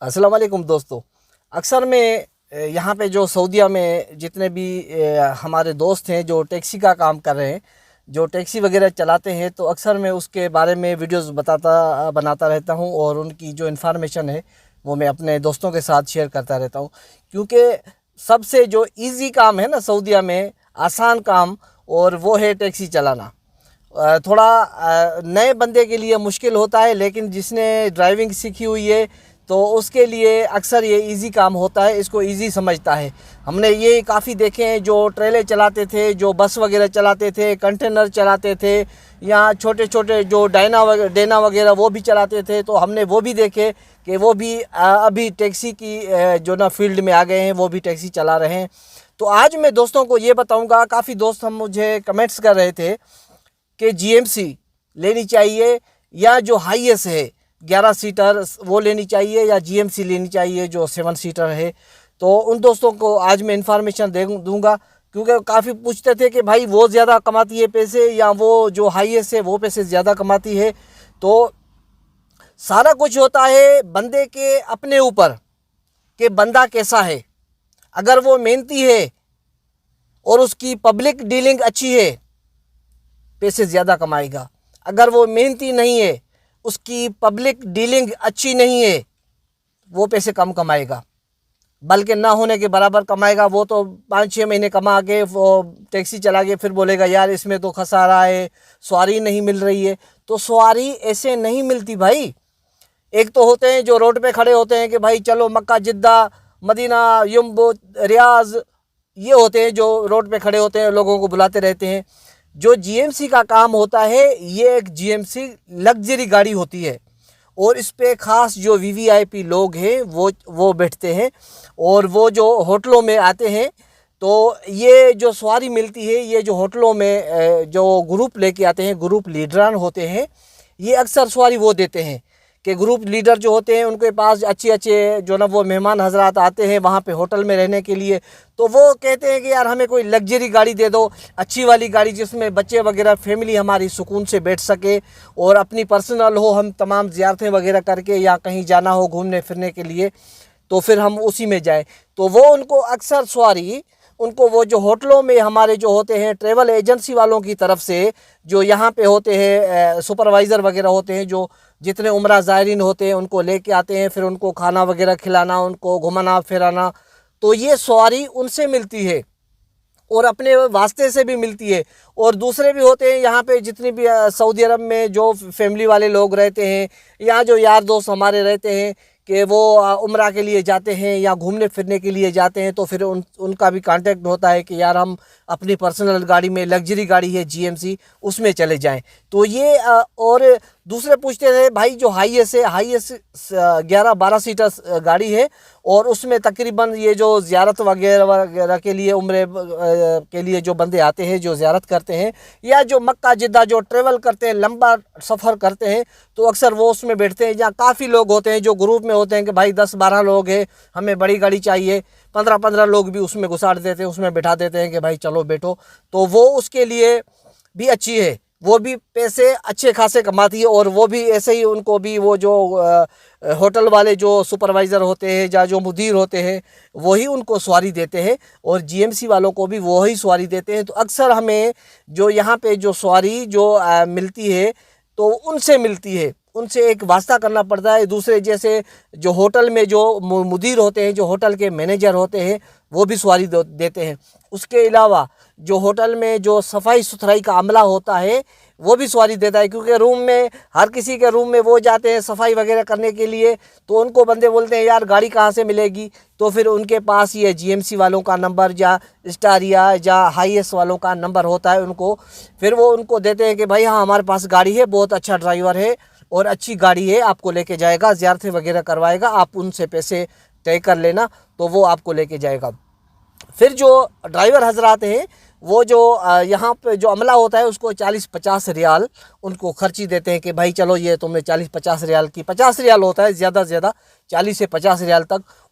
अस्सलाम वालेकुम दोस्तों। अक्सर में यहाँ पे जो सऊदीया में जितने भी हमारे दोस्त हैं जो टैक्सी का काम कर रहे हैं, जो टैक्सी वगैरह चलाते हैं, तो अक्सर मैं उसके बारे में वीडियोस बनाता रहता हूँ और उनकी जो इन्फॉर्मेशन है वो मैं अपने दोस्तों के साथ शेयर करता रहता हूँ। क्योंकि सबसे जो इजी काम है ना सऊदीया में, आसान काम, और वो है टैक्सी चलाना। थोड़ा नए बंदे के लिए मुश्किल होता है, लेकिन जिसने ड्राइविंग सीखी हुई है तो उसके लिए अक्सर ये इजी काम होता है, इसको इजी समझता है। हमने ये काफ़ी देखे हैं जो ट्रेले चलाते थे, जो बस वगैरह चलाते थे, कंटेनर चलाते थे, या छोटे छोटे जो डेना वगैरह वो भी चलाते थे। तो हमने वो भी देखे कि वो भी अभी टैक्सी की जो ना फील्ड में आ गए हैं, वो भी टैक्सी चला रहे हैं। तो आज मैं दोस्तों को ये बताऊंगा, काफ़ी दोस्त हम मुझे कमेंट्स कर रहे थे कि जीएमसी लेनी चाहिए या जो हाईएस है 11 सीटर वो लेनी चाहिए, या जीएमसी लेनी चाहिए जो 7 सीटर है। तो उन दोस्तों को आज मैं इन्फॉर्मेशन दूंगा, क्योंकि काफ़ी पूछते थे कि भाई वो ज़्यादा कमाती है पैसे, या वो जो हाईएस है वो पैसे ज़्यादा कमाती है। तो सारा कुछ होता है बंदे के अपने ऊपर कि बंदा कैसा है। अगर वो मेहनती है और उसकी पब्लिक डीलिंग अच्छी है, पैसे ज़्यादा कमाएगा। अगर वो मेहनती नहीं है, उसकी पब्लिक डीलिंग अच्छी नहीं है, वो पैसे कम कमाएगा, बल्कि ना होने के बराबर कमाएगा। वो तो 5-6 महीने कमा के वो टैक्सी चला के फिर बोलेगा यार इसमें तो खसारा है, सवारी नहीं मिल रही है। तो सवारी ऐसे नहीं मिलती भाई। एक तो होते हैं जो रोड पे खड़े होते हैं कि भाई चलो मक्का, जिद्दा, मदीना, यम्बो, रियाज, ये होते हैं जो रोड पे खड़े होते हैं, लोगों को बुलाते रहते हैं। जो जीएमसी का काम होता है, ये एक जीएमसी लग्जरी गाड़ी होती है, और इस पे ख़ास जो वीवीआईपी लोग हैं वो बैठते हैं, और वो जो होटलों में आते हैं। तो ये जो सवारी मिलती है, ये जो होटलों में जो ग्रुप लेके आते हैं, ग्रुप लीडरान होते हैं, ये अक्सर सवारी वो देते हैं कि ग्रुप लीडर जो होते हैं उनके पास अच्छे अच्छे जो ना वो मेहमान हजरात आते हैं वहाँ पे होटल में रहने के लिए। तो वो कहते हैं कि यार हमें कोई लग्जरी गाड़ी दे दो, अच्छी वाली गाड़ी जिसमें बच्चे वगैरह फैमिली हमारी सुकून से बैठ सके, और अपनी पर्सनल हो, हम तमाम ज़ियारतें वगैरह करके या कहीं जाना हो घूमने फिरने के लिए तो फिर हम उसी में जाएं। तो वो उनको अक्सर सवारी उनको वो जो होटलों में हमारे जो होते हैं ट्रैवल एजेंसी वालों की तरफ से, जो यहाँ पे होते हैं सुपरवाइज़र वगैरह होते हैं, जो जितने उम्रा ज़ायरीन होते हैं उनको लेके आते हैं, फिर उनको खाना वगैरह खिलाना, उनको घुमाना फिराना। तो ये सवारी उनसे मिलती है और अपने वास्ते से भी मिलती है। और दूसरे भी होते हैं यहाँ पे जितनी भी सऊदी अरब में जो फैमिली वाले लोग रहते हैं, या जो यार दोस्त हमारे रहते हैं कि वो उम्रा के लिए जाते हैं या घूमने फिरने के लिए जाते हैं, तो फिर उनका भी कांटेक्ट होता है कि यार हम अपनी पर्सनल गाड़ी में, लग्जरी गाड़ी है जीएमसी, उसमें चले जाएं। तो ये और दूसरे पूछते थे भाई जो हाईएस है, हाईएस 11-12 सीटर गाड़ी है, और उसमें तकरीबन ये जो ज़ियारत वगैरह के लिए, उम्रे के लिए जो बंदे आते हैं, जो ज़ियारत करते हैं, या जो मक्का जिद्दा जो ट्रेवल करते हैं, लंबा सफ़र करते हैं, तो अक्सर वो उसमें बैठते हैं। या काफ़ी लोग होते हैं जो ग्रुप में होते हैं कि भाई 10-12 लोग हैं, हमें बड़ी गाड़ी चाहिए, 15-15 लोग भी उसमें घुसाड़ देते हैं, उसमें बैठा देते हैं कि भाई चलो बैठो। तो वो उसके लिए भी अच्छी है, वो भी पैसे अच्छे खासे कमाती है। और वो भी ऐसे ही उनको भी वो जो होटल वाले जो सुपरवाइज़र होते हैं या जो मुदीर होते हैं, वही उनको सवारी देते हैं, और जीएमसी वालों को भी वही सवारी देते हैं। तो अक्सर हमें जो यहाँ पे जो सवारी जो मिलती है, तो उनसे मिलती है, उनसे एक वास्ता करना पड़ता है। दूसरे जैसे जो होटल में जो मुदीर होते हैं, जो होटल के मैनेजर होते हैं, वो भी सवारी देते हैं। उसके अलावा जो होटल में जो सफाई सुथराई का अमला होता है, वो भी सवारी देता है, क्योंकि रूम में हर किसी के रूम में वो जाते हैं सफाई वगैरह करने के लिए। तो उनको बंदे बोलते हैं यार गाड़ी कहाँ से मिलेगी, तो फिर उनके पास ये जीएमसी वालों का नंबर या स्टारिया या हाईएस वालों का नंबर होता है उनको। फिर वो उनको देते हैं कि भाई हाँ हमारे पास गाड़ी है, बहुत अच्छा ड्राइवर है और अच्छी गाड़ी है, आपको लेके जाएगा, ज़ियारतें वगैरह करवाएगा, आप उनसे पैसे तय कर लेना, तो वो आपको लेके जाएगा। फिर जो ड्राइवर हजरात हैं, वो जो यहाँ पे जो अमला होता है उसको 40-50 रियाल उनको खर्ची देते हैं कि भाई चलो ये तुमने 40-50 रियाल की, 50 रियाल होता है ज़्यादा से ज़्यादा, 40 से 50 रियाल तक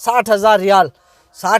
60